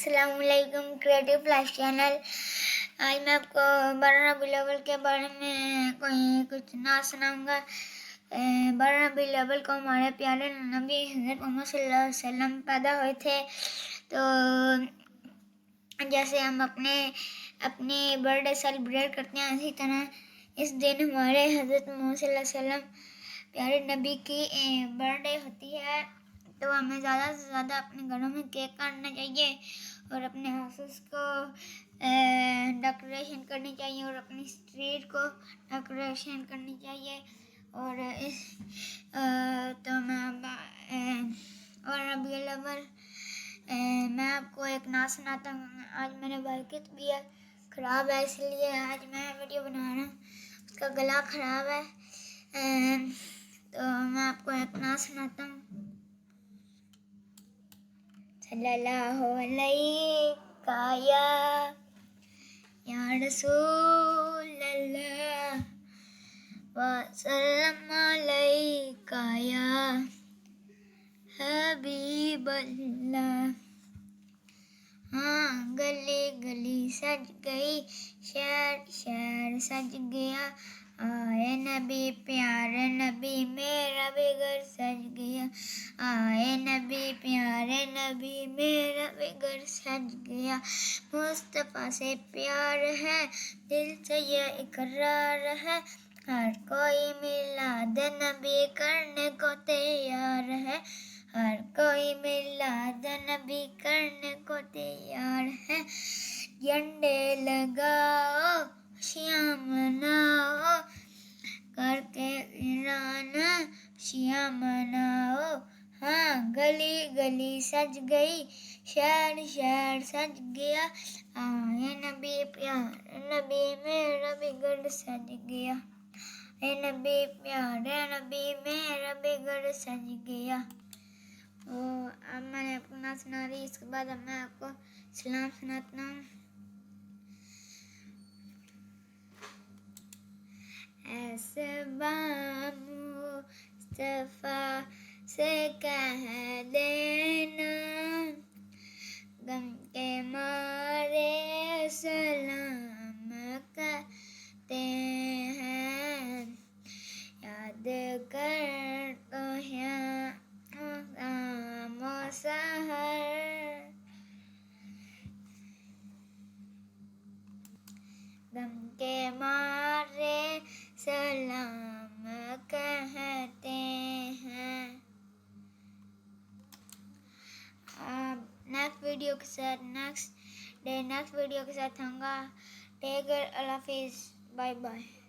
अस्सलाम वालेकुम creative flash channel. आज मैं आपको 12 रबीउल अव्वल के बारे में कुछ नात सुनाऊंगा। 12 रबीउल अव्वल को हमारे प्यारे नबी हज़रत मोहम्मद सल्लल्लाहु अलैहि वसल्लम पैदा हुए थे। तो जैसे हम अपने बर्थडे सेलिब्रेट करते हैं, इसी तरह इस दिन हमारे हज़रत मोहम्मद सल्लल्लाहु अलैहि वसल्लम प्यारे नबी की बर्थडे होती है। तो हमें ज़्यादा से ज़्यादा अपने घरों में केक काटना चाहिए और अपने हाउसेस को डेकोरेशन करनी चाहिए और अपनी स्ट्रीट को डेकोरेशन करनी चाहिए। और रबीउल अव्वल मैं आपको एक नात सुनाता हूँ। आज मेरे भाई की तबीयत ख़राब है, इसलिए आज मैं वीडियो बना रहा हूँ। उसका गला ख़राब है, तो मैं आपको एक नात सुनाता हूँ। सल्लल्लाहु अलैका या रसूल अल्लाह व सल्लम अलैका या हबीब अल्लाह। हाँ, गली गली सज गई, शहर शहर सज गया, आए नबी प्यारे नबी मेरा भी घर सज गया, आए नबी प्यारे नबी मेरा भी घर सज गया। मुस्तफ़ा से प्यार है, दिल से ये इकरार है, हर कोई मिलाद नबी करने को तैयार है, हर कोई मिलाद नबी करने को तैयार है। झंडे लगाओ, खुशियाँ मनाओ, करके ईराना खुशियाँ मनाओ। हाँ, गली गली सज गई, शहर शहर सज गया, आए नबी प्यारे नबी मेरा भी घर सज गया, आए नबी प्यारे नबी मेरा भी घर सज गया। अब मैंने आपको नात सुना दी, इसके बाद अब मैं आपको सलाम सुनाता हूँ। ऐसे मुस्तफ़ा से कह देना, गम के मारे सलाम कहते हैं, याद कर तो सहर, गम के मारे सलाम कहते हैं। नेक्स्ट वीडियो के साथ आऊँगा। टेक केयर, अल्लाह हाफिज़, बाय बाय।